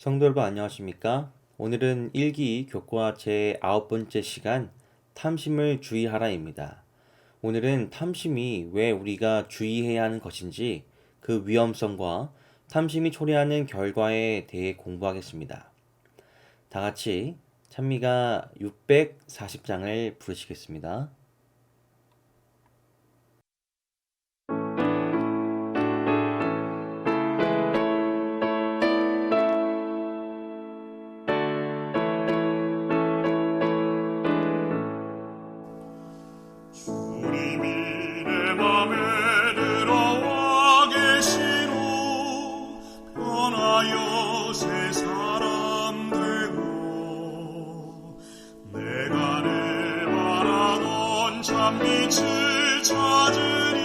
성도 여러분 안녕하십니까? 오늘은 일기 교과 제 9번째 시간 탐심을 주의하라입니다. 오늘은 탐심이 왜 우리가 주의해야 하는 것인지 그 위험성과 탐심이 초래하는 결과에 대해 공부하겠습니다. 다 같이 찬미가 640장을 부르시겠습니다. 주님이 내 맘에 들어와 계시로 변하여 새 사람 되고 내가 늘 바라던 참빛을 찾으니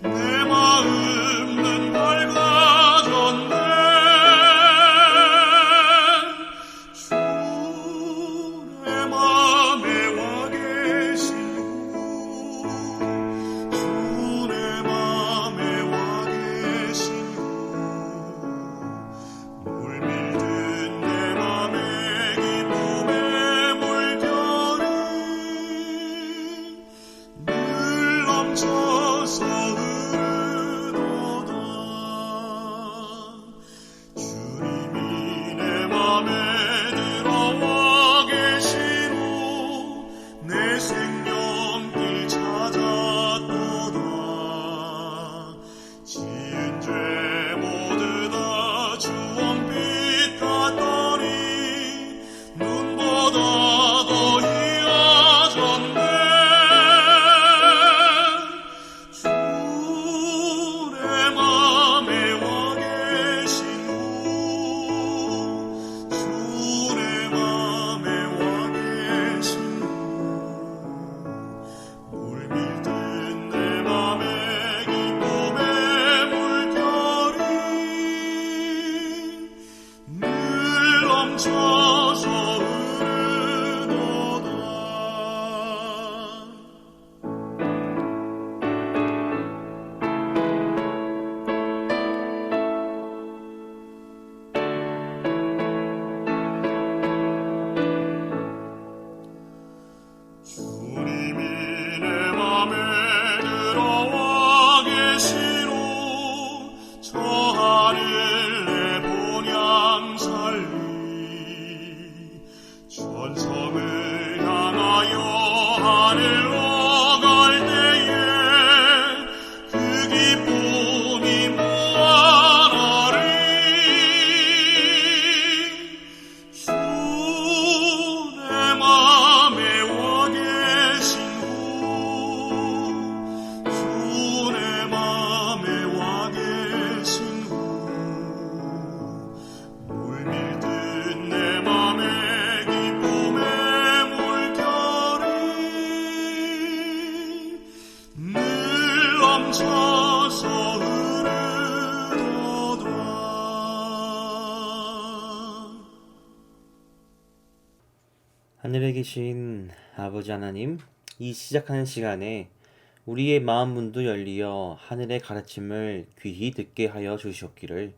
내 마음은 밝아졌네. 주 내 맘에 와 계시고 주 내 맘에 와 계시고 물밀든 내 맘에 기쁨의 물결이 늘 넘쳐서 흐르도다. 주님이 내 맘에 들어와 계시로 내 생명길 찾았도다. 지은 죄 모두 다 주원빛 같더니 눈보다 더 희어졌네. 주 내 맘에 와 계시고 주 내 맘에 와 계시고 물밀든 내 맘에 기쁨의 물결이 늘 넘쳐서 흐르도다. 주님이 내 맘에 들어와 계시로 저 하늘 내 본향 살리 천성을 향하여 하늘로 갈 때에 그 기쁨이 무한하리. 주 내 맘에 와 계시고 주 내 맘에 와 계시고 물밀든 내 맘에 기쁨의 물결이 늘 넘쳐서 흐르도다. 하늘에 계신 아버지 하나님, 이 시작하는 시간에 우리의 마음 문도 열리어 하늘의 가르침을 귀히 듣게 하여 주시옵기를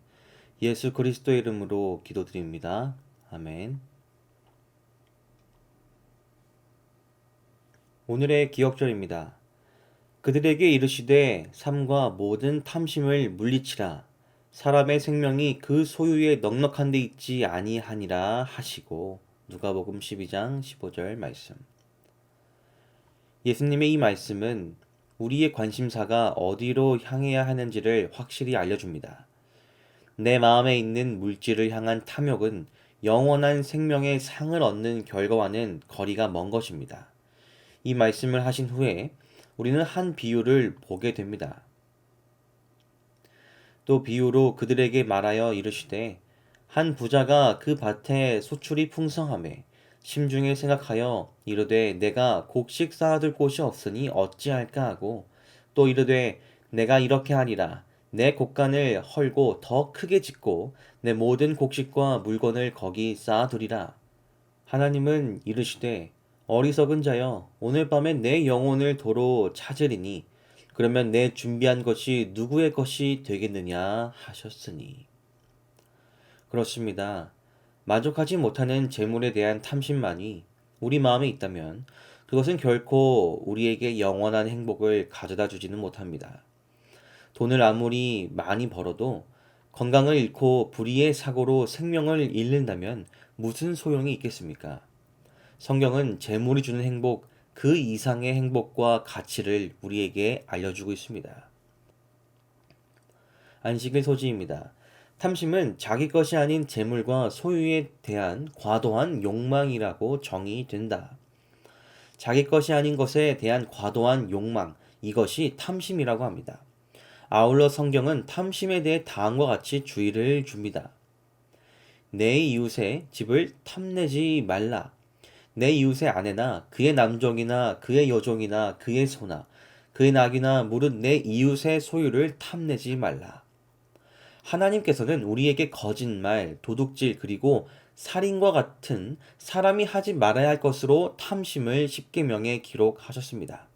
예수 그리스도의 이름으로 기도드립니다. 아멘. 오늘의 기억절입니다. 그들에게 이르시되 삼가 모든 탐심을 물리치라. 사람의 생명이 그 소유에 넉넉한 데 있지 아니하니라 하시고 누가복음 12장 15절 말씀. 예수님의 이 말씀은 우리의 관심사가 어디로 향해야 하는지를 확실히 알려줍니다. 내 마음에 있는 물질을 향한 탐욕은 영원한 생명의 상을 얻는 결과와는 거리가 먼 것입니다. 이 말씀을 하신 후에 우리는 한 비유를 보게 됩니다. 또 비유로 그들에게 말하여 이르시되 한 부자가 그 밭에 소출이 풍성하매 심중에 생각하여 이르되 내가 곡식 쌓아둘 곳이 없으니 어찌할까 하고 또 이르되 내가 이렇게 하리라 내 곡간을 헐고 더 크게 짓고 내 모든 곡식과 물건을 거기 쌓아두리라. 하나님은 이르시되 어리석은 자여 오늘 밤에 내 영혼을 도로 찾으리니 그러면 내 준비한 것이 누구의 것이 되겠느냐 하셨으니. 그렇습니다. 만족하지 못하는 재물에 대한 탐심만이 우리 마음에 있다면 그것은 결코 우리에게 영원한 행복을 가져다 주지는 못합니다. 돈을 아무리 많이 벌어도 건강을 잃고 불의의 사고로 생명을 잃는다면 무슨 소용이 있겠습니까? 성경은 재물이 주는 행복, 그 이상의 행복과 가치를 우리에게 알려주고 있습니다. 안식일 소지입니다. 탐심은 자기 것이 아닌 재물과 소유에 대한 과도한 욕망이라고 정의된다. 자기 것이 아닌 것에 대한 과도한 욕망, 이것이 탐심이라고 합니다. 아울러 성경은 탐심에 대해 다음과 같이 주의를 줍니다. 내 이웃의 집을 탐내지 말라. 내 이웃의 아내나 그의 남종이나 그의 여종이나 그의 소나 그의 낙이나 무릇 내 이웃의 소유를 탐내지 말라. 하나님께서는 우리에게 거짓말, 도둑질 그리고 살인과 같은 사람이 하지 말아야 할 것으로 탐심을 십계명에 기록하셨습니다.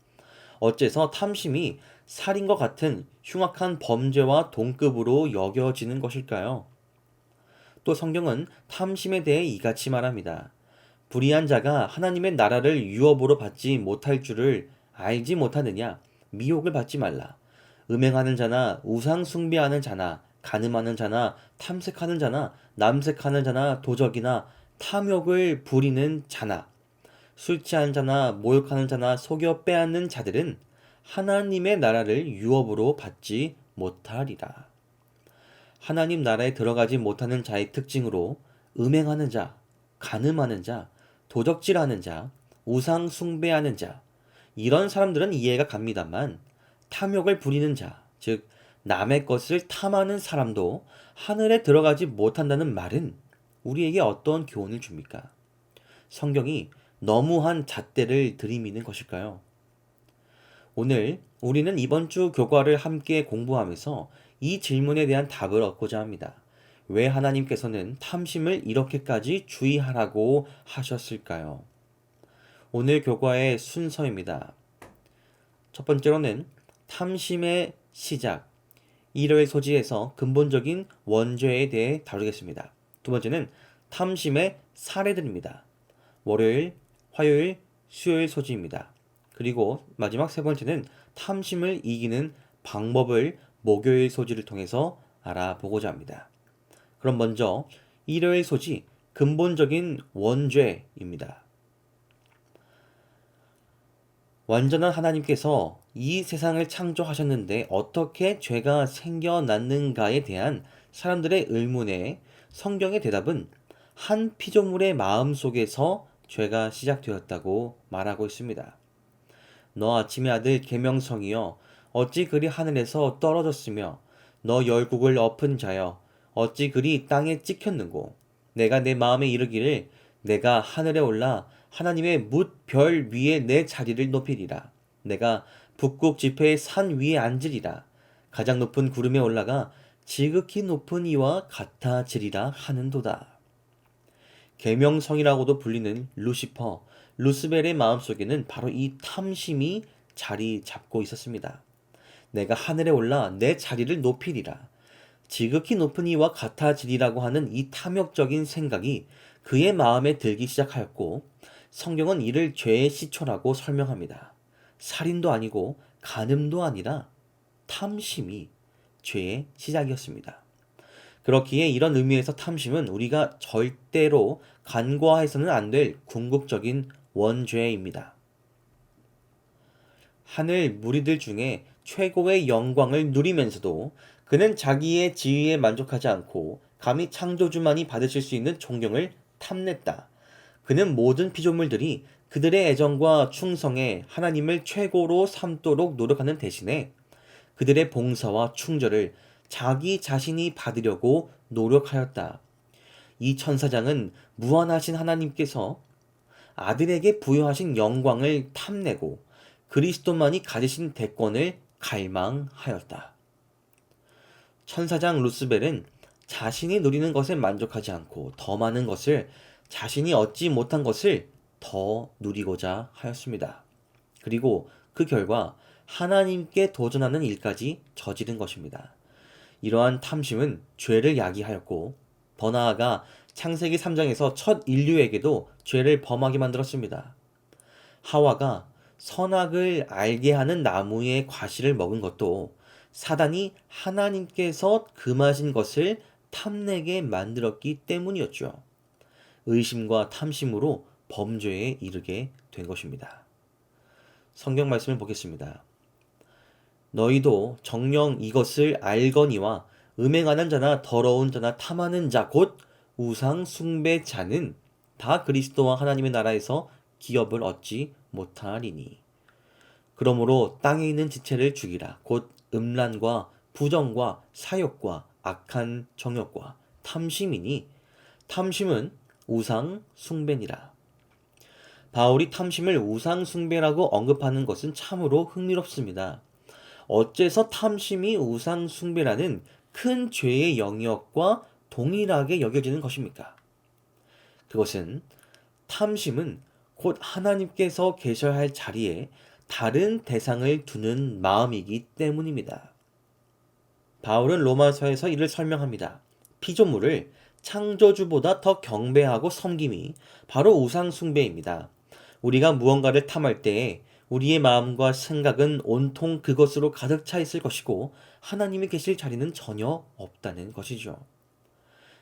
어째서 탐심이 살인과 같은 흉악한 범죄와 동급으로 여겨지는 것일까요? 또 성경은 탐심에 대해 이같이 말합니다. 불의한 자가 하나님의 나라를 유업으로 받지 못할 줄을 알지 못하느냐? 미혹을 받지 말라. 음행하는 자나 우상 숭배하는 자나 간음하는 자나 탐색하는 자나 남색하는 자나 도적이나 탐욕을 부리는 자나 술 취한 자나 모욕하는 자나 속여 빼앗는 자들은 하나님의 나라를 유업으로 받지 못하리라. 하나님 나라에 들어가지 못하는 자의 특징으로 음행하는 자, 간음하는 자, 도적질하는 자, 우상 숭배하는 자, 이런 사람들은 이해가 갑니다만 탐욕을 부리는 자, 즉 남의 것을 탐하는 사람도 하늘에 들어가지 못한다는 말은 우리에게 어떤 교훈을 줍니까? 성경이 너무한 잣대를 들이미는 것일까요? 오늘 우리는 이번 주 교과를 함께 공부하면서 이 질문에 대한 답을 얻고자 합니다. 왜 하나님께서는 탐심을 이렇게까지 주의하라고 하셨을까요? 오늘 교과의 순서입니다. 첫 번째로는 탐심의 시작, 일요일 소지에서 근본적인 원죄에 대해 다루겠습니다. 두 번째는 탐심의 사례들입니다. 월요일, 화요일, 수요일 소지입니다. 그리고 마지막 세 번째는 탐심을 이기는 방법을 목요일 소지를 통해서 알아보고자 합니다. 그럼 먼저 일요일 소지, 근본적인 원죄입니다. 완전한 하나님께서 이 세상을 창조하셨는데 어떻게 죄가 생겨났는가에 대한 사람들의 의문에 성경의 대답은 한 피조물의 마음 속에서 죄가 시작되었다고 말하고 있습니다. 너 아침의 아들 계명성이여 어찌 그리 하늘에서 떨어졌으며 너 열국을 엎은 자여 어찌 그리 땅에 찍혔는고 내가 내 마음에 이르기를 내가 하늘에 올라 하나님의 뭇 별 위에 내 자리를 높이리라. 내가 북극 지폐의 산 위에 앉으리라. 가장 높은 구름에 올라가 지극히 높은 이와 같아지리라 하는도다. 계명성이라고도 불리는 루시퍼, 루스벨의 마음속에는 바로 이 탐심이 자리 잡고 있었습니다. 내가 하늘에 올라 내 자리를 높이리라. 지극히 높은 이와 같아지리라고 하는 이 탐욕적인 생각이 그의 마음에 들기 시작하였고 성경은 이를 죄의 시초라고 설명합니다. 살인도 아니고 간음도 아니라 탐심이 죄의 시작이었습니다. 그렇기에 이런 의미에서 탐심은 우리가 절대로 간과해서는 안 될 궁극적인 원죄입니다. 하늘 무리들 중에 최고의 영광을 누리면서도 그는 자기의 지위에 만족하지 않고 감히 창조주만이 받으실 수 있는 존경을 탐냈다. 그는 모든 피조물들이 그들의 애정과 충성에 하나님을 최고로 삼도록 노력하는 대신에 그들의 봉사와 충절을 자기 자신이 받으려고 노력하였다. 이 천사장은 무한하신 하나님께서 아들에게 부여하신 영광을 탐내고 그리스도만이 가지신 대권을 갈망하였다. 천사장 루스벨은 자신이 누리는 것에 만족하지 않고 더 많은 것을 자신이 얻지 못한 것을 더 누리고자 하였습니다. 그리고 그 결과 하나님께 도전하는 일까지 저지른 것입니다. 이러한 탐심은 죄를 야기하였고 더 나아가 창세기 3장에서 첫 인류에게도 죄를 범하게 만들었습니다. 하와가 선악을 알게 하는 나무의 과실을 먹은 것도 사단이 하나님께서 금하신 것을 탐내게 만들었기 때문이었죠. 의심과 탐심으로 범죄에 이르게 된 것입니다. 성경 말씀을 보겠습니다. 너희도 정녕 이것을 알거니와 음행하는 자나 더러운 자나 탐하는 자 곧 우상 숭배자는 다 그리스도와 하나님의 나라에서 기업을 얻지 못하리니. 그러므로 땅에 있는 지체를 죽이라. 곧 음란과 부정과 사욕과 악한 정욕과 탐심이니 탐심은 우상 숭배니라. 바울이 탐심을 우상 숭배라고 언급하는 것은 참으로 흥미롭습니다. 어째서 탐심이 우상 숭배라는 큰 죄의 영역과 동일하게 여겨지는 것입니까? 그것은 탐심은 곧 하나님께서 계셔할 자리에 다른 대상을 두는 마음이기 때문입니다. 바울은 로마서에서 이를 설명합니다. 피조물을 창조주보다 더 경배하고 섬김이 바로 우상 숭배입니다. 우리가 무언가를 탐할 때에 우리의 마음과 생각은 온통 그것으로 가득 차 있을 것이고 하나님이 계실 자리는 전혀 없다는 것이죠.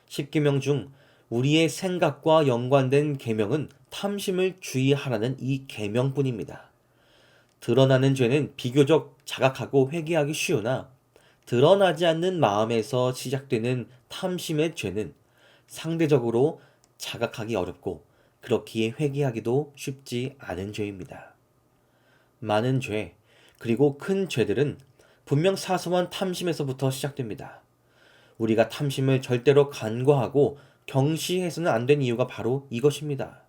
10계명 중 우리의 생각과 연관된 계명은 탐심을 주의하라는 이 계명뿐입니다. 드러나는 죄는 비교적 자각하고 회개하기 쉬우나 드러나지 않는 마음에서 시작되는 탐심의 죄는 상대적으로 자각하기 어렵고 그렇기에 회개하기도 쉽지 않은 죄입니다. 많은 죄, 그리고 큰 죄들은 분명 사소한 탐심에서부터 시작됩니다. 우리가 탐심을 절대로 간과하고 경시해서는 안 된 이유가 바로 이것입니다.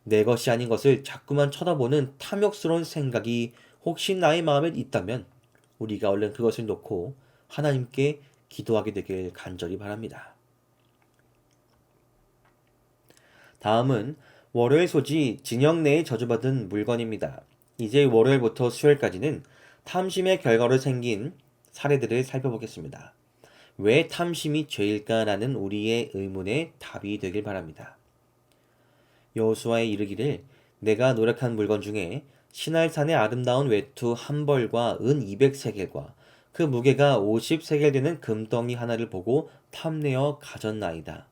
내 것이 아닌 것을 자꾸만 쳐다보는 탐욕스러운 생각이 혹시 나의 마음에 있다면 우리가 얼른 그것을 놓고 하나님께 기도하게 되길 간절히 바랍니다. 다음은 월요일 소지 진영 내에 저주받은 물건입니다. 이제 월요일부터 수요일까지는 탐심의 결과로 생긴 사례들을 살펴보겠습니다. 왜 탐심이 죄일까라는 우리의 의문에 답이 되길 바랍니다. 여호수아에 이르기를 내가 노력한 물건 중에 시날산의 아름다운 외투 한 벌과 은 200세겔과 그 무게가 50세겔 되는 금덩이 하나를 보고 탐내어 가졌나이다.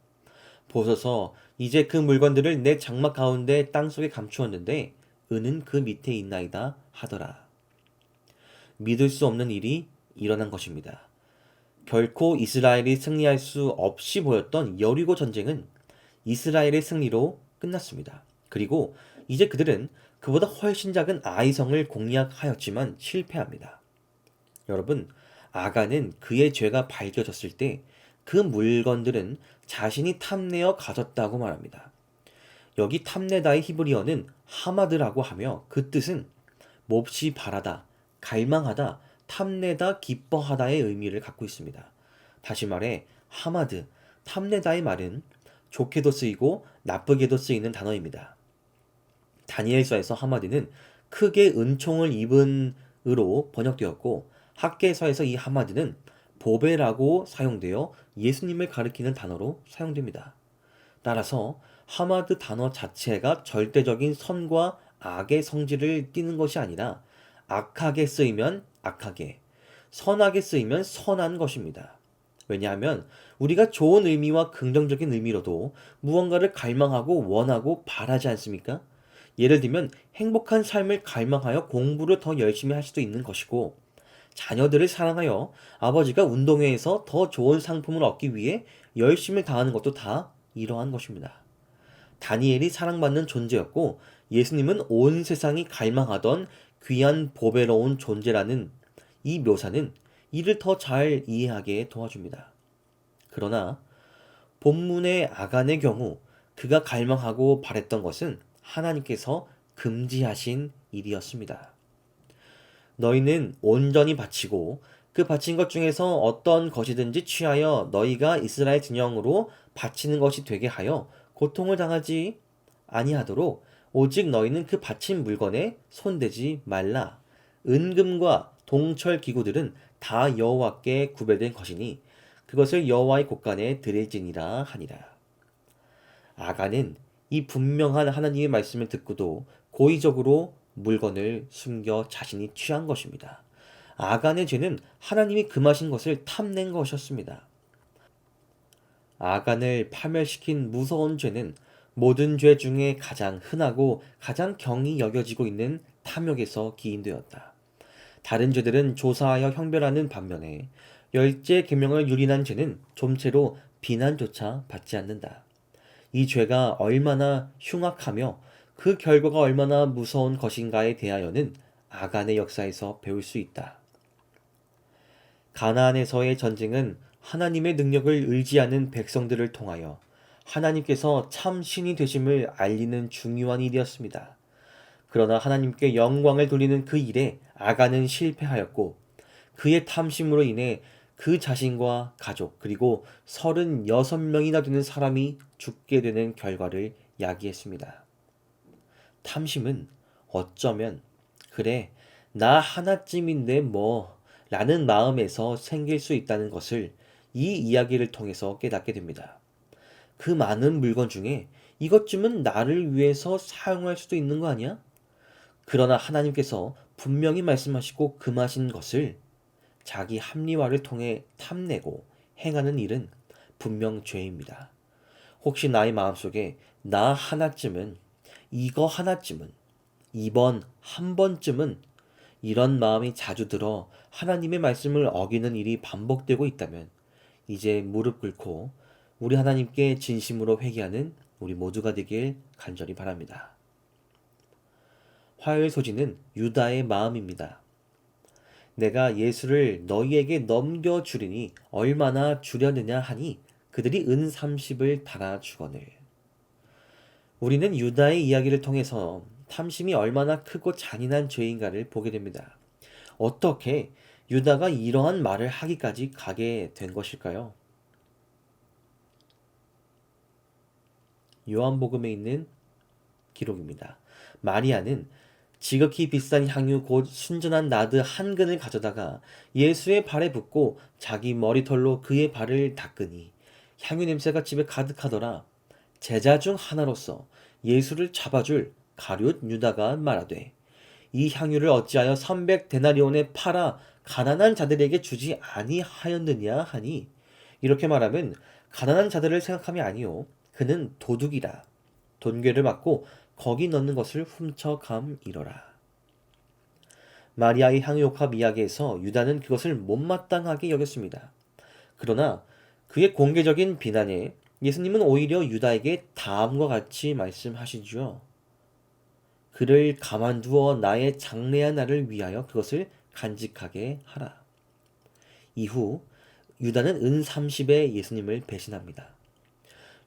보소서 이제 그 물건들을 내 장막 가운데 땅속에 감추었는데 은은 그 밑에 있나이다 하더라. 믿을 수 없는 일이 일어난 것입니다. 결코 이스라엘이 승리할 수 없이 보였던 여리고 전쟁은 이스라엘의 승리로 끝났습니다. 그리고 이제 그들은 그보다 훨씬 작은 아이성을 공략하였지만 실패합니다. 여러분, 아간은 그의 죄가 밝혀졌을 때 그 물건들은 자신이 탐내어 가졌다고 말합니다. 여기 탐내다의 히브리어는 하마드라고 하며 그 뜻은 몹시 바라다, 갈망하다, 탐내다, 기뻐하다의 의미를 갖고 있습니다. 다시 말해 하마드, 탐내다의 말은 좋게도 쓰이고 나쁘게도 쓰이는 단어입니다. 다니엘서에서 하마드는 크게 은총을 입은으로 번역되었고 학개서에서 이 하마드는 보배라고 사용되어 예수님을 가리키는 단어로 사용됩니다. 따라서 하마드 단어 자체가 절대적인 선과 악의 성질을 띠는 것이 아니라 악하게 쓰이면 악하게, 선하게 쓰이면 선한 것입니다. 왜냐하면 우리가 좋은 의미와 긍정적인 의미로도 무언가를 갈망하고 원하고 바라지 않습니까? 예를 들면 행복한 삶을 갈망하여 공부를 더 열심히 할 수도 있는 것이고 자녀들을 사랑하여 아버지가 운동회에서 더 좋은 상품을 얻기 위해 열심을 다하는 것도 다 이러한 것입니다. 다니엘이 사랑받는 존재였고 예수님은 온 세상이 갈망하던 귀한 보배로운 존재라는 이 묘사는 이를 더 잘 이해하게 도와줍니다. 그러나 본문의 아간의 경우 그가 갈망하고 바랬던 것은 하나님께서 금지하신 일이었습니다. 너희는 온전히 바치고 그 바친 것 중에서 어떤 것이든지 취하여 너희가 이스라엘 진영으로 바치는 것이 되게 하여 고통을 당하지 아니하도록 오직 너희는 그 바친 물건에 손대지 말라. 은금과 동철 기구들은 다 여호와께 구별된 것이니 그것을 여호와의 곳간에 드릴지니라 하니라. 아간은 이 분명한 하나님의 말씀을 듣고도 고의적으로 물건을 숨겨 자신이 취한 것입니다. 아간의 죄는 하나님이 금하신 것을 탐낸 것이었습니다. 아간을 파멸시킨 무서운 죄는 모든 죄 중에 가장 흔하고 가장 경히 여겨지고 있는 탐욕에서 기인되었다. 다른 죄들은 조사하여 형별하는 반면에 열째 계명을 유린한 죄는 좀채로 비난조차 받지 않는다. 이 죄가 얼마나 흉악하며 그 결과가 얼마나 무서운 것인가에 대하여는 아간의 역사에서 배울 수 있다. 가나안에서의 전쟁은 하나님의 능력을 의지하는 백성들을 통하여 하나님께서 참 신이 되심을 알리는 중요한 일이었습니다. 그러나 하나님께 영광을 돌리는 그 일에 아간은 실패하였고 그의 탐심으로 인해 그 자신과 가족 그리고 36명이나 되는 사람이 죽게 되는 결과를 야기했습니다. 탐심은 어쩌면 그래 나 하나쯤인데 뭐 라는 마음에서 생길 수 있다는 것을 이 이야기를 통해서 깨닫게 됩니다. 그 많은 물건 중에 이것쯤은 나를 위해서 사용할 수도 있는 거 아니야? 그러나 하나님께서 분명히 말씀하시고 금하신 것을 자기 합리화를 통해 탐내고 행하는 일은 분명 죄입니다. 혹시 나의 마음속에 나 하나쯤은, 이거 하나쯤은, 이번 한 번쯤은 이런 마음이 자주 들어 하나님의 말씀을 어기는 일이 반복되고 있다면 이제 무릎 꿇고 우리 하나님께 진심으로 회개하는 우리 모두가 되길 간절히 바랍니다. 화요일 소지는 유다의 마음입니다. 내가 예수를 너희에게 넘겨주리니 얼마나 주려느냐 하니 그들이 은 30을 달아 주거늘. 우리는 유다의 이야기를 통해서 탐심이 얼마나 크고 잔인한 죄인가를 보게 됩니다. 어떻게 유다가 이러한 말을 하기까지 가게 된 것일까요? 요한복음에 있는 기록입니다. 마리아는 지극히 비싼 향유 곧 순전한 나드 한 근을 가져다가 예수의 발에 붓고 자기 머리털로 그의 발을 닦으니 향유 냄새가 집에 가득하더라. 제자 중 하나로서 예수를 잡아줄 가룟 유다가 말하되 이 향유를 어찌하여 300데나리온에 팔아 가난한 자들에게 주지 아니하였느냐 하니 이렇게 말하면 가난한 자들을 생각함이 아니요 그는 도둑이라 돈괴를 받고 거기 넣는 것을 훔쳐감이러라. 마리아의 향유옥합 이야기에서 유다는 그것을 못마땅하게 여겼습니다. 그러나 그의 공개적인 비난에 예수님은 오히려 유다에게 다음과 같이 말씀하시죠. 그를 가만두어 나의 장래한 날을 위하여 그것을 간직하게 하라. 이후 유다는 은 30에 예수님을 배신합니다.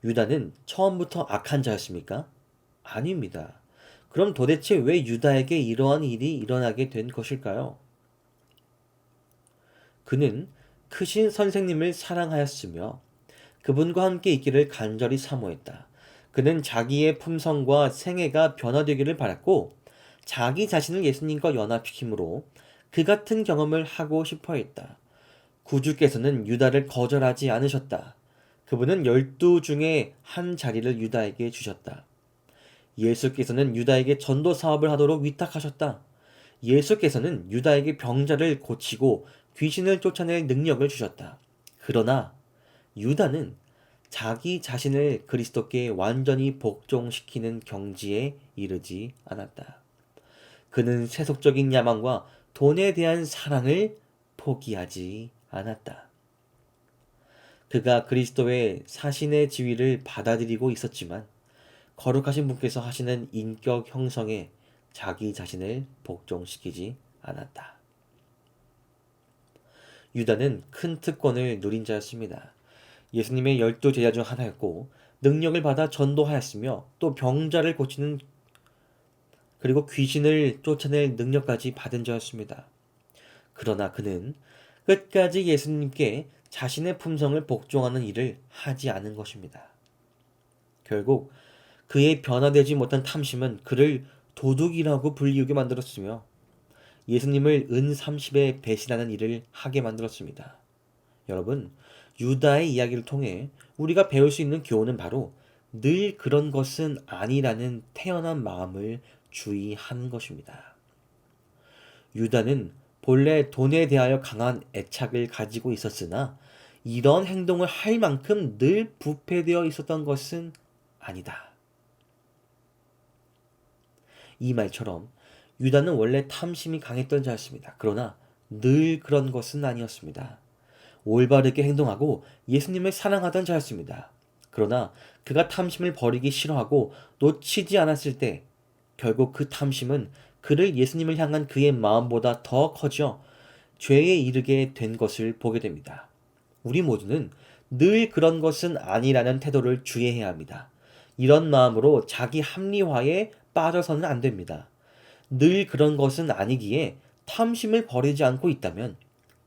유다는 처음부터 악한 자였습니까? 아닙니다. 그럼 도대체 왜 유다에게 이러한 일이 일어나게 된 것일까요? 그는 크신 선생님을 사랑하였으며 그분과 함께 있기를 간절히 사모했다. 그는 자기의 품성과 생애가 변화되기를 바랐고 자기 자신을 예수님과 연합시킴으로 그 같은 경험을 하고 싶어 했다. 구주께서는 유다를 거절하지 않으셨다. 그분은 12 중에 한 자리를 유다에게 주셨다. 예수께서는 유다에게 전도 사업을 하도록 위탁하셨다. 예수께서는 유다에게 병자를 고치고 귀신을 쫓아낼 능력을 주셨다. 그러나 유다는 자기 자신을 그리스도께 완전히 복종시키는 경지에 이르지 않았다. 그는 세속적인 야망과 돈에 대한 사랑을 포기하지 않았다. 그가 그리스도의 사신의 지위를 받아들이고 있었지만 거룩하신 분께서 하시는 인격 형성에 자기 자신을 복종시키지 않았다. 유다는 큰 특권을 누린 자였습니다. 예수님의 12 제자 중 하나였고 능력을 받아 전도하였으며 또 병자를 고치는 그리고 귀신을 쫓아낼 능력까지 받은 자였습니다. 그러나 그는 끝까지 예수님께 자신의 품성을 복종하는 일을 하지 않은 것입니다. 결국 그의 변화되지 못한 탐심은 그를 도둑이라고 불리우게 만들었으며 예수님을 은 30에 배신하는 일을 하게 만들었습니다. 여러분, 유다의 이야기를 통해 우리가 배울 수 있는 교훈은 바로 늘 그런 것은 아니라는 태연한 마음을 주의하는 것입니다. 유다는 본래 돈에 대하여 강한 애착을 가지고 있었으나 이런 행동을 할 만큼 늘 부패되어 있었던 것은 아니다. 이 말처럼 유다는 원래 탐심이 강했던 자였습니다. 그러나 늘 그런 것은 아니었습니다. 올바르게 행동하고 예수님을 사랑하던 자였습니다. 그러나 그가 탐심을 버리기 싫어하고 놓치지 않았을 때 결국 그 탐심은 그를 예수님을 향한 그의 마음보다 더 커져 죄에 이르게 된 것을 보게 됩니다. 우리 모두는 늘 그런 것은 아니라는 태도를 주의해야 합니다. 이런 마음으로 자기 합리화에 빠져서는 안 됩니다. 늘 그런 것은 아니기에 탐심을 버리지 않고 있다면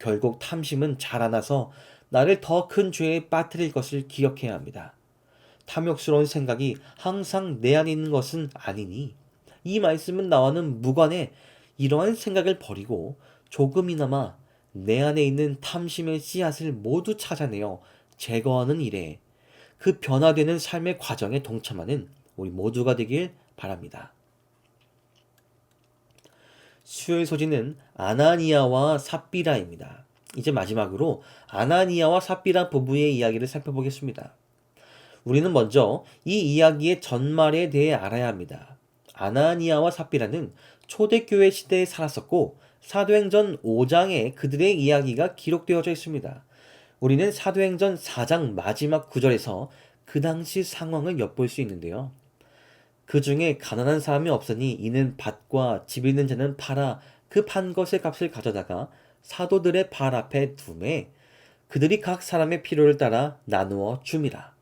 결국 탐심은 자라나서 나를 더 큰 죄에 빠뜨릴 것을 기억해야 합니다. 탐욕스러운 생각이 항상 내 안에 있는 것은 아니니 이 말씀은 나와는 무관해 이러한 생각을 버리고 조금이나마 내 안에 있는 탐심의 씨앗을 모두 찾아내어 제거하는 일에 그 변화되는 삶의 과정에 동참하는 우리 모두가 되길 바랍니다. 수요일 소지는 아나니아와 삽비라입니다. 이제 마지막으로 아나니아와 삽비라 부부의 이야기를 살펴보겠습니다. 우리는 먼저 이 이야기의 전말에 대해 알아야 합니다. 아나니아와 삽비라는 초대교회 시대에 살았었고 사도행전 5장에 그들의 이야기가 기록되어져 있습니다. 우리는 사도행전 4장 마지막 구절에서 그 당시 상황을 엿볼 수 있는데요. 그 중에 가난한 사람이 없으니 이는 밭과 집 있는 자는 팔아 그 판 것의 값을 가져다가 사도들의 발 앞에 두매 그들이 각 사람의 필요를 따라 나누어 줌이라.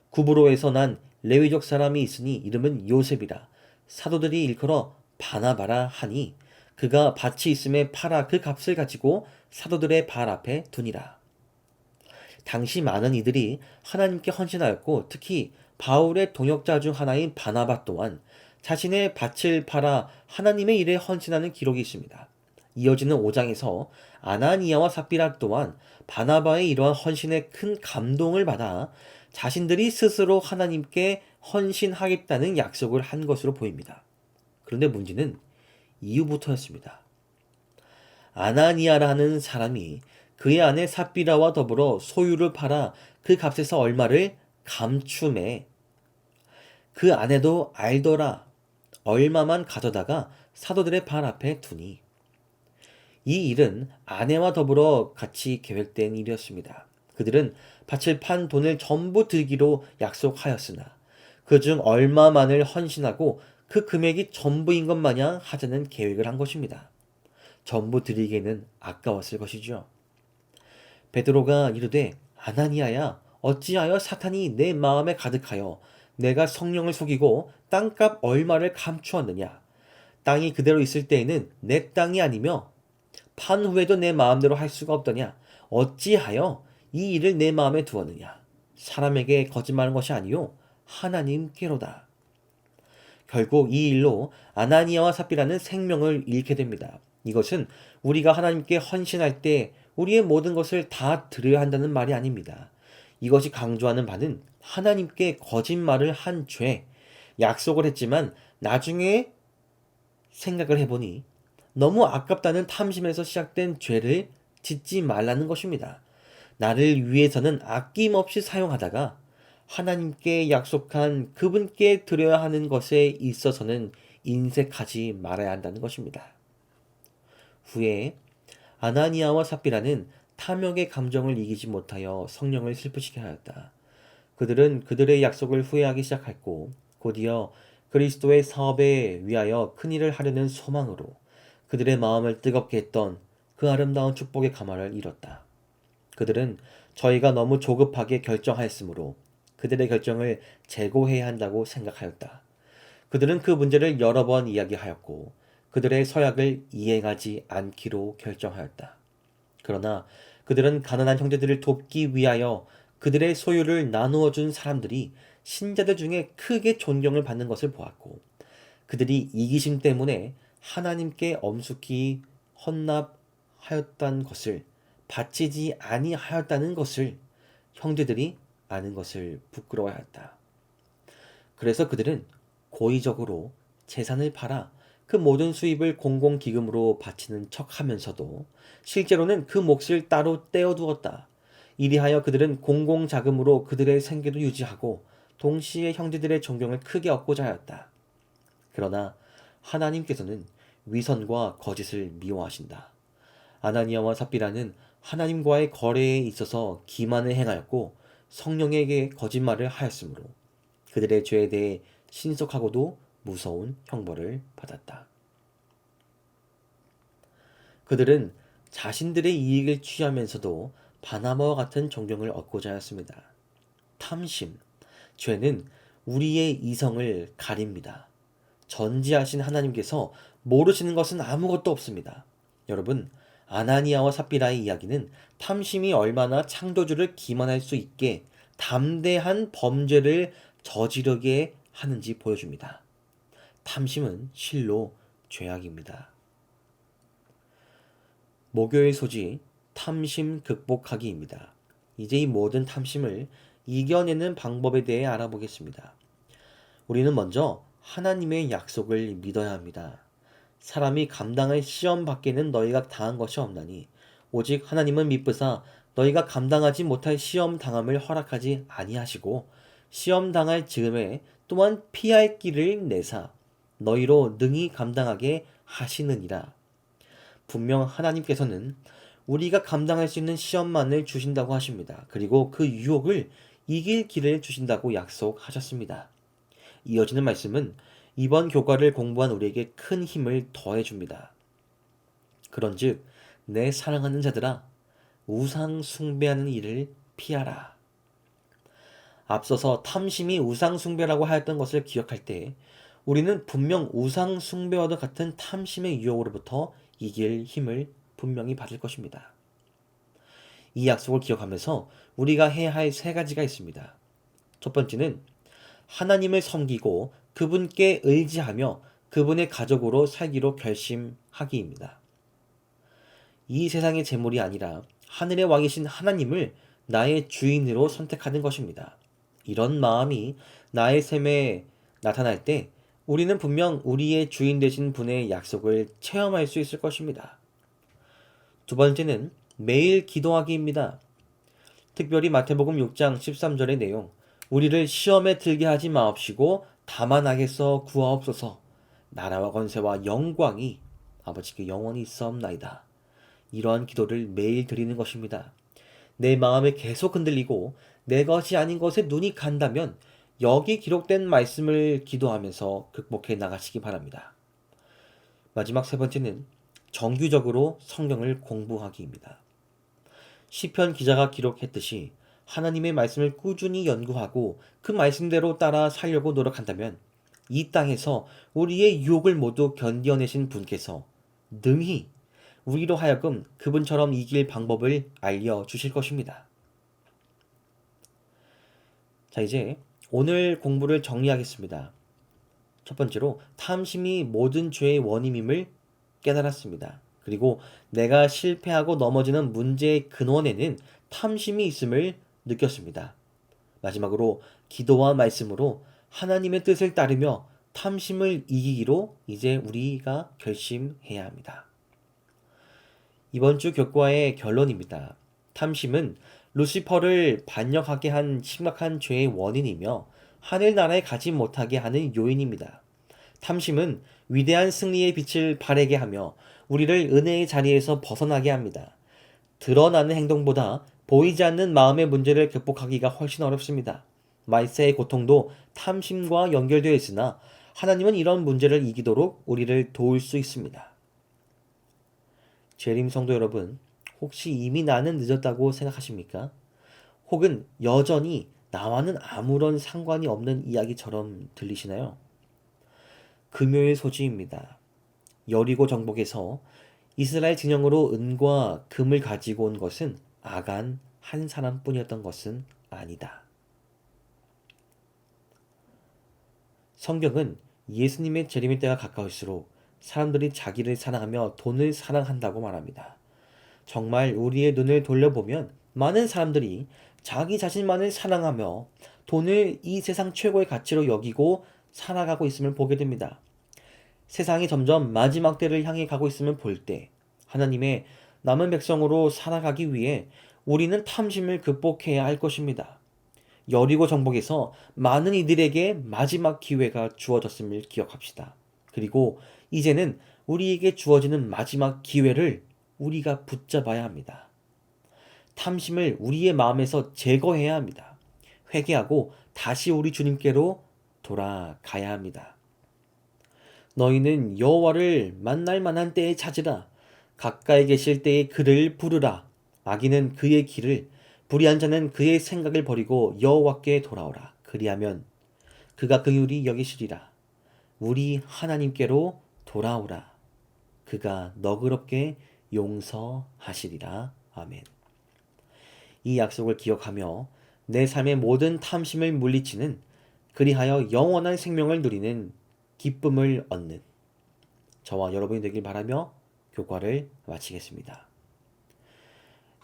구브로에서 난 레위족 사람이 있으니 이름은 요셉이라. 사도들이 일컬어 바나바라 하니 그가 밭이 있음에 팔아 그 값을 가지고 사도들의 발 앞에 두니라. 당시 많은 이들이 하나님께 헌신하였고 특히 바울의 동역자 중 하나인 바나바 또한 자신의 밭을 팔아 하나님의 일에 헌신하는 기록이 있습니다. 이어지는 5장에서 아나니아와 삽비라 또한 바나바의 이러한 헌신에 큰 감동을 받아 자신들이 스스로 하나님께 헌신하겠다는 약속을 한 것으로 보입니다. 그런데 문제는 이후부터였습니다. 아나니아라는 사람이 그의 아내 삽비라와 더불어 소유를 팔아 그 값에서 얼마를 감춤해 그 아내도 알더라 얼마만 가져다가 사도들의 발 앞에 두니. 이 일은 아내와 더불어 같이 계획된 일이었습니다. 그들은 밭을 판 돈을 전부 들기로 약속하였으나 그중 얼마만을 헌신하고 그 금액이 전부인 것 마냥 하자는 계획을 한 것입니다. 전부 드리기에는 아까웠을 것이죠. 베드로가 이르되 아나니아야 어찌하여 사탄이 내 마음에 가득하여 내가 성령을 속이고 땅값 얼마를 감추었느냐. 땅이 그대로 있을 때에는 내 땅이 아니며 판 후에도 내 마음대로 할 수가 없더냐. 어찌하여 이 일을 내 마음에 두었느냐. 사람에게 거짓말하는 것이 아니요 하나님께로다. 결국 이 일로 아나니아와 삽비라는 생명을 잃게 됩니다. 이것은 우리가 하나님께 헌신할 때 우리의 모든 것을 다 드려야 한다는 말이 아닙니다. 이것이 강조하는 바는 하나님께 거짓말을 한 죄, 약속을 했지만 나중에 생각을 해보니 너무 아깝다는 탐심에서 시작된 죄를 짓지 말라는 것입니다. 나를 위해서는 아낌없이 사용하다가 하나님께 약속한 그분께 드려야 하는 것에 있어서는 인색하지 말아야 한다는 것입니다. 후에 아나니아와 삽비라는 탐욕의 감정을 이기지 못하여 성령을 슬프시게 하였다. 그들은 그들의 약속을 후회하기 시작했고 곧이어 그리스도의 사업에 위하여 큰일을 하려는 소망으로 그들의 마음을 뜨겁게 했던 그 아름다운 축복의 가마를 잃었다. 그들은 저희가 너무 조급하게 결정하였으므로 그들의 결정을 재고해야 한다고 생각하였다. 그들은 그 문제를 여러 번 이야기하였고 그들의 서약을 이행하지 않기로 결정하였다. 그러나 그들은 가난한 형제들을 돕기 위하여 그들의 소유를 나누어 준 사람들이 신자들 중에 크게 존경을 받는 것을 보았고 그들이 이기심 때문에 하나님께 엄숙히 헌납하였다는 것을 바치지 아니하였다는 것을 형제들이 아는 것을 부끄러워하였다. 그래서 그들은 고의적으로 재산을 팔아 그 모든 수입을 공공기금으로 바치는 척하면서도 실제로는 그 몫을 따로 떼어두었다. 이리하여 그들은 공공자금으로 그들의 생계도 유지하고 동시에 형제들의 존경을 크게 얻고자 하였다. 그러나 하나님께서는 위선과 거짓을 미워하신다. 아나니아와 삽비라는 하나님과의 거래에 있어서 기만을 행하였고 성령에게 거짓말을 하였으므로 그들의 죄에 대해 신속하고도 무서운 형벌을 받았다. 그들은 자신들의 이익을 취하면서도 바나바와 같은 존경을 얻고자 하였습니다. 탐심, 죄는 우리의 이성을 가립니다. 전지하신 하나님께서 모르시는 것은 아무것도 없습니다. 여러분, 아나니아와 삽비라의 이야기는 탐심이 얼마나 창조주를 기만할 수 있게 담대한 범죄를 저지르게 하는지 보여줍니다. 탐심은 실로 죄악입니다. 목요일 소지 탐심 극복하기입니다. 이제 이 모든 탐심을 이겨내는 방법에 대해 알아보겠습니다. 우리는 먼저 하나님의 약속을 믿어야 합니다. 사람이 감당할 시험 밖에는 너희가 당한 것이 없나니 오직 하나님은 미쁘사 너희가 감당하지 못할 시험 당함을 허락하지 아니하시고 시험 당할 즈음에 또한 피할 길을 내사 너희로 능히 감당하게 하시느니라. 분명 하나님께서는 우리가 감당할 수 있는 시험만을 주신다고 하십니다. 그리고 그 유혹을 이길 길을 주신다고 약속하셨습니다. 이어지는 말씀은 이번 교과를 공부한 우리에게 큰 힘을 더해줍니다. 그런즉 내 사랑하는 자들아 우상 숭배하는 일을 피하라. 앞서서 탐심이 우상 숭배라고 하였던 것을 기억할 때 우리는 분명 우상 숭배와도 같은 탐심의 유혹으로부터 이길 힘을 분명히 받을 것입니다. 이 약속을 기억하면서 우리가 해야 할 세 가지가 있습니다. 첫 번째는 하나님을 섬기고 그분께 의지하며 그분의 가족으로 살기로 결심하기입니다. 이 세상의 재물이 아니라 하늘의 왕이신 하나님을 나의 주인으로 선택하는 것입니다. 이런 마음이 나의 삶에 나타날 때 우리는 분명 우리의 주인 되신 분의 약속을 체험할 수 있을 것입니다. 두 번째는 매일 기도하기입니다. 특별히 마태복음 6장 13절의 내용, 우리를 시험에 들게 하지 마옵시고 다만 악에서 구하옵소서. 나라와 권세와 영광이 아버지께 영원히 있사옵나이다. 이러한 기도를 매일 드리는 것입니다. 내 마음이 계속 흔들리고 내 것이 아닌 것에 눈이 간다면 여기 기록된 말씀을 기도하면서 극복해 나가시기 바랍니다. 마지막 세 번째는 정규적으로 성경을 공부하기입니다. 시편 기자가 기록했듯이 하나님의 말씀을 꾸준히 연구하고 그 말씀대로 따라 살려고 노력한다면 이 땅에서 우리의 유혹을 모두 견뎌내신 분께서 능히 우리로 하여금 그분처럼 이길 방법을 알려주실 것입니다. 자, 이제 오늘 공부를 정리하겠습니다. 첫 번째로 탐심이 모든 죄의 원인임을 깨달았습니다. 그리고 내가 실패하고 넘어지는 문제의 근원에는 탐심이 있음을 느꼈습니다. 마지막으로 기도와 말씀으로 하나님의 뜻을 따르며 탐심을 이기기로 이제 우리가 결심해야 합니다. 이번 주 교과의 결론입니다. 탐심은 루시퍼를 반역하게 한 심각한 죄의 원인이며 하늘나라에 가지 못하게 하는 요인입니다. 탐심은 위대한 승리의 빛을 바라게 하며 우리를 은혜의 자리에서 벗어나게 합니다. 드러나는 행동보다 보이지 않는 마음의 문제를 극복하기가 훨씬 어렵습니다. 말세의 고통도 탐심과 연결되어 있으나 하나님은 이런 문제를 이기도록 우리를 도울 수 있습니다. 재림 성도 여러분, 혹시 이미 나는 늦었다고 생각하십니까? 혹은 여전히 나와는 아무런 상관이 없는 이야기처럼 들리시나요? 금요일 소지입니다. 여리고 정복에서 이스라엘 진영으로 은과 금을 가지고 온 것은 아간 한 사람뿐이었던 것은 아니다. 성경은 예수님의 재림의 때가 가까울수록 사람들이 자기를 사랑하며 돈을 사랑한다고 말합니다. 정말 우리의 눈을 돌려보면 많은 사람들이 자기 자신만을 사랑하며 돈을 이 세상 최고의 가치로 여기고 살아가고 있음을 보게 됩니다. 세상이 점점 마지막 때를 향해 가고 있음을 볼 때 하나님의 남은 백성으로 살아가기 위해 우리는 탐심을 극복해야 할 것입니다. 여리고 정복에서 많은 이들에게 마지막 기회가 주어졌음을 기억합시다. 그리고 이제는 우리에게 주어지는 마지막 기회를 우리가 붙잡아야 합니다. 탐심을 우리의 마음에서 제거해야 합니다. 회개하고 다시 우리 주님께로 돌아가야 합니다. 너희는 여호와를 만날 만한 때에 찾으라. 가까이 계실 때에 그를 부르라. 악인은 그의 길을, 불의한 자는 그의 생각을 버리고 여호와께 돌아오라. 그리하면 그가 긍휼히 여기시리라. 우리 하나님께로 돌아오라. 그가 너그럽게 용서하시리라. 아멘. 이 약속을 기억하며 내 삶의 모든 탐심을 물리치는, 그리하여 영원한 생명을 누리는 기쁨을 얻는 저와 여러분이 되길 바라며 교과를 마치겠습니다.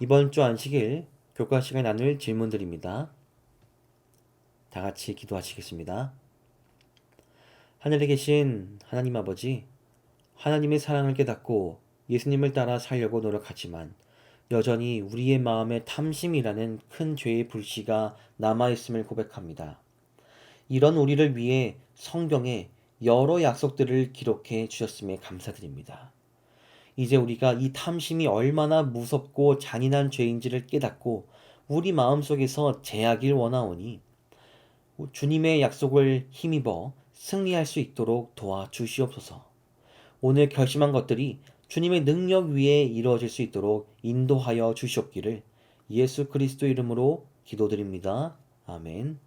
이번 주 안식일 교과 시간에 나눌 질문들입니다. 다 같이 기도하시겠습니다. 하늘에 계신 하나님 아버지, 하나님의 사랑을 깨닫고 예수님을 따라 살려고 노력하지만 여전히 우리의 마음에 탐심이라는 큰 죄의 불씨가 남아있음을 고백합니다. 이런 우리를 위해 성경에 여러 약속들을 기록해 주셨음에 감사드립니다. 이제 우리가 이 탐심이 얼마나 무섭고 잔인한 죄인지를 깨닫고 우리 마음속에서 제하길 원하오니 주님의 약속을 힘입어 승리할 수 있도록 도와주시옵소서. 오늘 결심한 것들이 주님의 능력 위에 이루어질 수 있도록 인도하여 주시옵기를 예수 그리스도 이름으로 기도드립니다. 아멘.